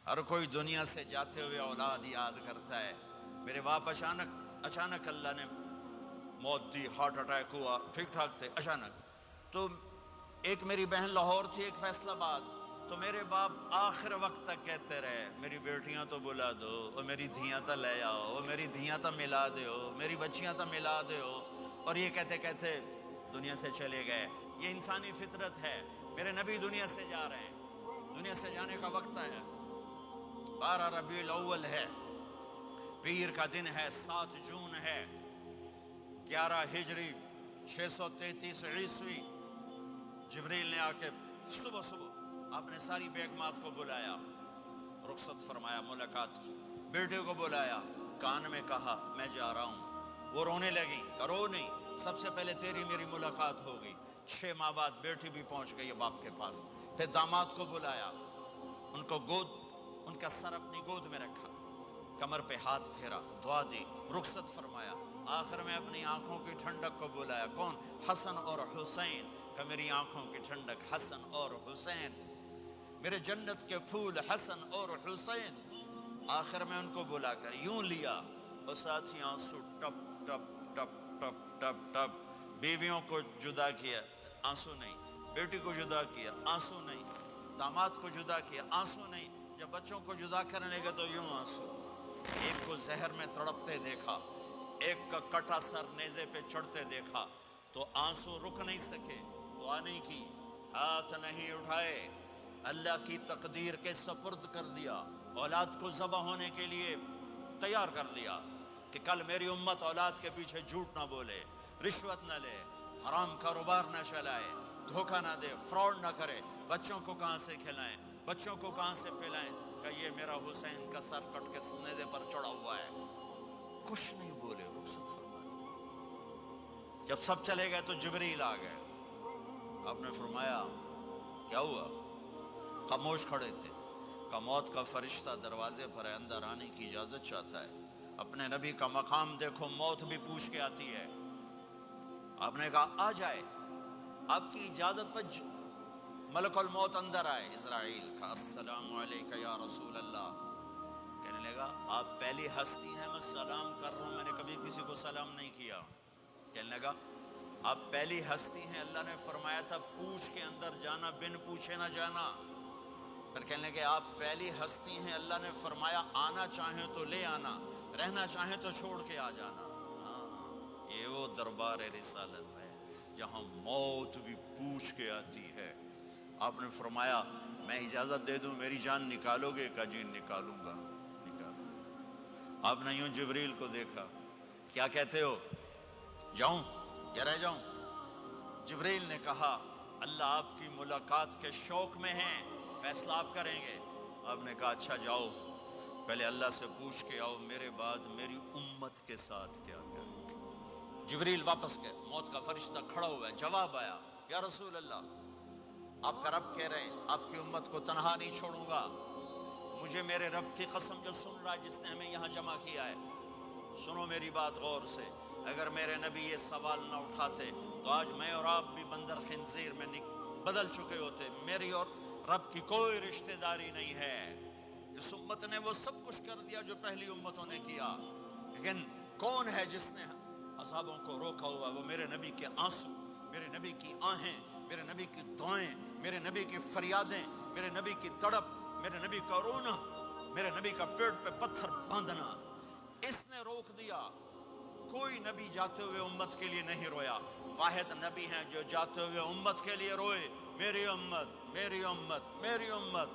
ہر کوئی دنیا سے جاتے ہوئے اولاد یاد کرتا ہے. میرے باپ اچانک اللہ نے موت دی، ہارٹ اٹیک ہوا، ٹھیک ٹھاک تھے، اچانک. تو ایک میری بہن لاہور تھی، ایک فیصل آباد. تو میرے باپ آخر وقت تک کہتے رہے میری بیٹیاں تو بلا دو، اور میری دھیاں تو لے آؤ، اور میری دھیاں تو ملا دیو، میری بچیاں تو ملا دیو. اور یہ کہتے کہتے دنیا سے چلے گئے. یہ انسانی فطرت ہے. میرے نبی دنیا سے جا رہے ہیں، دنیا سے جانے کا وقت ہے. 12 ربیع الاول ہے، پیر کا دن ہے، 7 جون ہے، 11 ہجری 633 عیسوی. جبریل نے آ کے صبح آپ نے ساری بیگمات کو بلایا، رخصت فرمایا، ملاقات کی. بیٹے کو بلایا، کان میں کہا میں جا رہا ہوں. وہ رونے لگی، رو نہیں، سب سے پہلے تیری میری ملاقات ہو گئی. 6 ماہ بعد بیٹی بھی پہنچ گئی باپ کے پاس. پھر داماد کو بلایا، ان کا سر اپنی گود میں رکھا، کمر پہ ہاتھ پھیرا، دعا دی، رخصت فرمایا. آخر میں اپنی آنکھوں کی ٹھنڈک کو بلایا. کون؟ حسن اور حسین. کہ میری آنکھوں کی ٹھنڈک حسن اور حسین، میرے جنت کے پھول حسن اور حسین. آخر میں ان کو بلا کر یوں لیا، اور ساتھی آنسو ٹپ ٹپ ٹپ ٹپ ٹپ ٹپ. بیویوں کو جدا کیا، آنسو نہیں. بیٹی کو جدا کیا، آنسو نہیں. داماد کو جدا کیا، آنسو نہیں. جب بچوں کو جدا کرنے لگے تو یوں آنسو. ایک کو زہر میں تڑپتے دیکھا، ایک کا کٹا سر نیزے پہ چڑھتے دیکھا، تو آنسو رک نہیں سکے. دعا نہیں کی، ہاتھ نہیں اٹھائے، اللہ کی تقدیر کے سپرد کر دیا. اولاد کو ذبح ہونے کے لیے تیار کر دیا کہ کل میری امت اولاد کے پیچھے جھوٹ نہ بولے، رشوت نہ لے، حرام کاروبار نہ چلائے، دھوکہ نہ دے، فراڈ نہ کرے. بچوں کو کہاں سے کھلائیں، بچوں کو کہاں سے پلائیں؟ کہ یہ میرا حسین کا سر کٹ کے نیزے پر چڑھا ہوا ہے. کچھ نہیں بولے، رخصت فرما دی. جب سب چلے گئے تو جبریل آ گئے. آپ نے فرمایا کیا ہوا؟ خاموش کھڑے تھے. کہ موت کا فرشتہ دروازے پر ہے، اندر آنے کی اجازت چاہتا ہے. اپنے نبی کا مقام دیکھو، موت بھی پوچھ کے آتی ہے. آپ نے کہا آ جائے. آپ کی اجازت پر ملک الموت اندر آئے. اسرائیل کا السلام علیکہ یا رسول اللہ. کہنے لگا آپ پہلی ہستی ہیں میں سلام کر رہا ہوں، میں نے کبھی کسی کو سلام نہیں کیا. کہنے لگا آپ پہلی ہستی ہیں، اللہ نے فرمایا تھا پوچھ کے اندر جانا، بن پوچھے نہ جانا. پھر کہنے لگے آپ پہلی ہستی ہیں، اللہ نے فرمایا آنا چاہیں تو لے آنا، رہنا چاہیں تو چھوڑ کے آ جانا. ہاں، یہ وہ دربار رسالت ہے جہاں موت بھی پوچھ کے آتی ہے. آپ نے فرمایا میں اجازت دے دوں میری جان نکالو گے؟ کہ جی نکالوں گا. آپ نے یوں جبریل کو دیکھا، کیا کہتے ہو، جاؤں یا رہ جاؤں؟ جبریل نے کہا اللہ آپ کی ملاقات کے شوق میں ہیں، فیصلہ آپ کریں گے. آپ نے کہا اچھا جاؤ، پہلے اللہ سے پوچھ کے آؤ میرے بعد میری امت کے ساتھ کیا کریں گے. جبریل واپس گئے. موت کا فرشتہ کھڑا ہوا ہے. جواب آیا یا رسول اللہ، آپ کا رب کہہ رہے ہیں آپ کی امت کو تنہا نہیں چھوڑوں گا. مجھے میرے رب کی قسم جو سن رہا ہے، جس نے ہمیں یہاں جمع کیا ہے، سنو میری بات غور سے. اگر میرے نبی یہ سوال نہ اٹھاتے تو آج میں اور آپ بھی بندر خنزیر میں بدل چکے ہوتے. میری اور رب کی کوئی رشتہ داری نہیں ہے. اس امت نے وہ سب کچھ کر دیا جو پہلی امتوں نے کیا، لیکن کون ہے جس نے عذابوں کو روکا ہوا؟ وہ میرے نبی کے آنسو، میرے نبی کی آہیں، میرے نبی کی دعائیں، میرے نبی کی فریادیں، میرے نبی کی تڑپ، میرے نبی کا رونا، میرے نبی کا پیٹ پہ پتھر باندھنا. اس نے روک دیا. کوئی نبی جاتے ہوئے امت کے لیے نہیں رویا. واحد نبی ہیں جو جاتے ہوئے امت کے لیے روئے، میری امت، میری امت، میری امت.